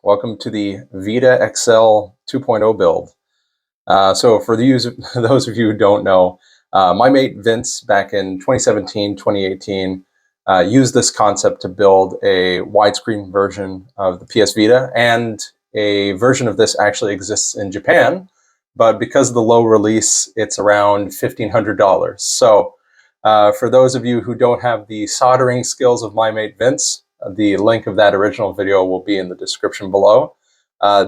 Welcome to the Vita XL 2.0 build. So for those of you who don't know, my mate Vince back in 2017, 2018 used this concept to build a widescreen version of the PS Vita, and a version of this actually exists in Japan, but because of the low release, it's around $1,500. So for those of you who don't have the soldering skills of my mate Vince, the link of that original video will be in the description below.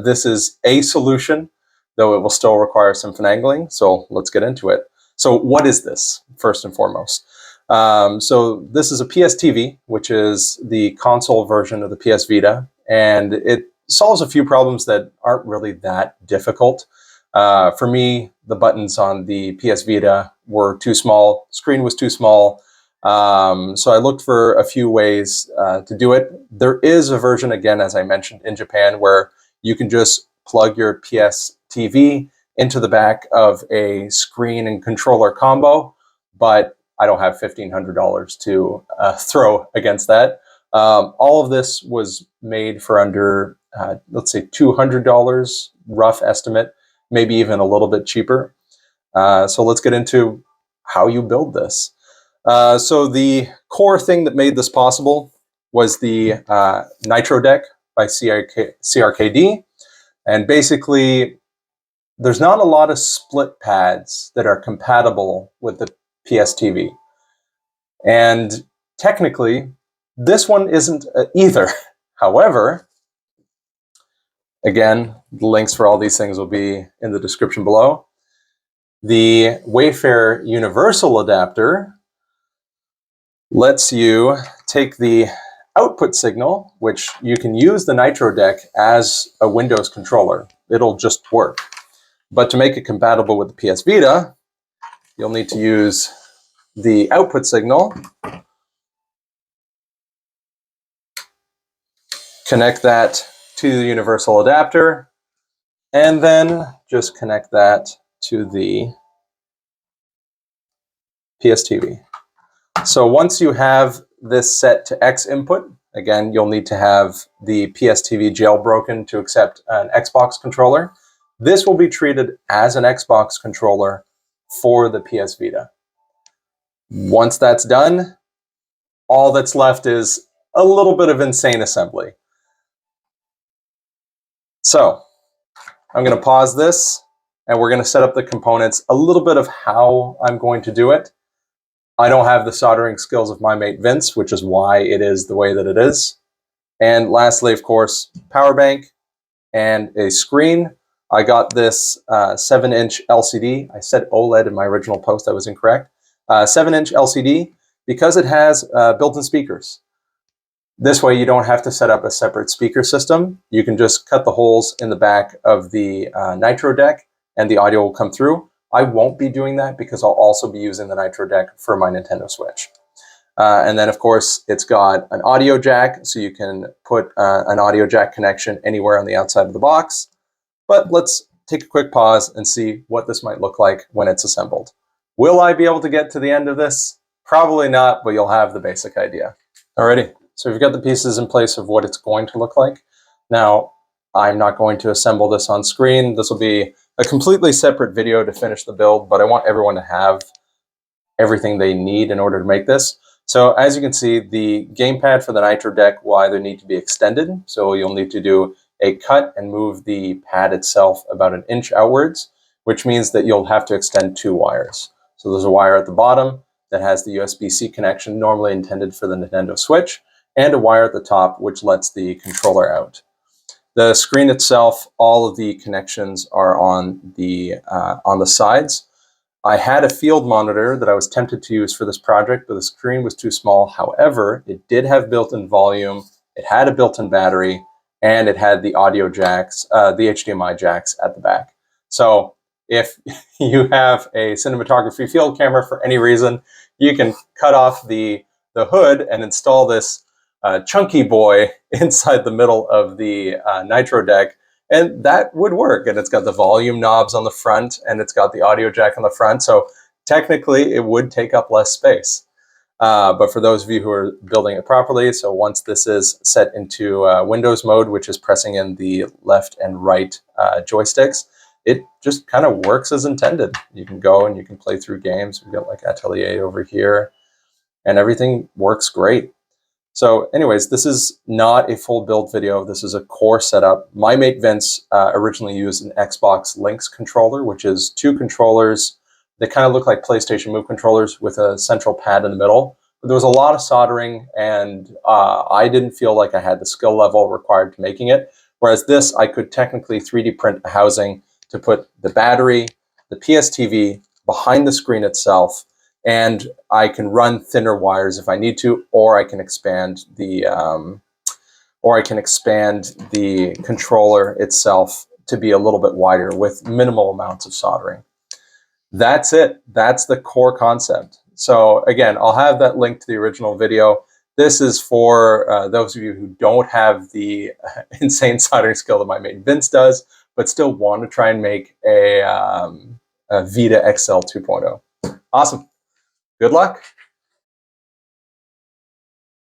This is a solution, though it will still require some finagling, so let's get into it. So what is this, first and foremost? So this is a PS TV, which is the console version of the PS Vita, and it solves a few problems that aren't really that difficult. For me, the buttons on the PS Vita were too small, screen was too small, so I looked for a few ways to do it. There is a version, again, as I mentioned, in Japan, where you can just plug your PS TV into the back of a screen and controller combo, but I don't have $1,500 to throw against that. All of this was made for under, let's say, $200, rough estimate, maybe even a little bit cheaper. So let's get into how you build this. So the core thing that made this possible was the Nitro deck by CRKD. And basically, there's not a lot of split pads that are compatible with the PS TV. And technically, this one isn't either. However, again, the links for all these things will be in the description below. The Wayfair Universal Adapter lets you take the output signal, which you can use the Nitro deck as a Windows controller. It'll just work. But to make it compatible with the PS Vita, you'll need to use the output signal, connect that to the universal adapter, and then just connect that to the PS TV. So once you have this set to X input, again, you'll need to have the PS TV jailbroken to accept an Xbox controller. This will be treated as an Xbox controller for the PS Vita. Once that's done, all that's left is a little bit of insane assembly. So I'm going to pause this, and we're going to set up the components, a little bit of how I'm going to do it. I don't have the soldering skills of my mate Vince, which is why it is the way that it is. And lastly, of course, power bank and a screen. I got this 7-inch LCD. I said OLED in my original post. I was incorrect. 7-inch LCD because it has built-in speakers. This way you don't have to set up a separate speaker system. You can just cut the holes in the back of the Nitro deck and the audio will come through. I won't be doing that because I'll also be using the Nitro deck for my Nintendo Switch. And then, of course, it's got an audio jack, so you can put an audio jack connection anywhere on the outside of the box. But let's take a quick pause and see what this might look like when it's assembled. Will I be able to get to the end of this? Probably not, but you'll have the basic idea. Alrighty, so we've got the pieces in place of what it's going to look like. Now, I'm not going to assemble this on screen. This will be a completely separate video to finish the build, but I want everyone to have everything they need in order to make this. So as you can see, the gamepad for the Nitro deck will either need to be extended, so you'll need to do a cut and move the pad itself about 1 inch outwards, which means that you'll have to extend 2 wires. So there's a wire at the bottom that has the USB-C connection normally intended for the Nintendo Switch, and a wire at the top which lets the controller out. The screen itself, all of the connections are on the sides. I had a field monitor that I was tempted to use for this project, but the screen was too small. However, it did have built-in volume, it had a built-in battery, and it had the audio jacks, the HDMI jacks at the back. So if you have a cinematography field camera for any reason, you can cut off the hood and install this chunky boy inside the middle of the Nitro deck, and that would work. And it's got the volume knobs on the front, and it's got the audio jack on the front, so technically it would take up less space. But for those of you who are building it properly, so once this is set into Windows mode, which is pressing in the left and right joysticks, it just kind of works as intended. You can go and you can play through games. We've got like Atelier over here, and everything works great. So anyways, this is not a full build video. This is a core setup. My mate Vince originally used an Xbox Lynx controller, which is 2 controllers. They kind of look like PlayStation Move controllers with a central pad in the middle. But there was a lot of soldering, and I didn't feel like I had the skill level required to making it. Whereas this, I could technically 3D print a housing to put the battery, the PS TV behind the screen itself, and I can run thinner wires if I need to, or I can expand the controller itself to be a little bit wider with minimal amounts of soldering. That's it. That's the core concept. So again, I'll have that link to the original video. This is for those of you who don't have the insane soldering skill that my mate Vince does, but still want to try and make a Vita XL 2.0. Awesome. Good luck.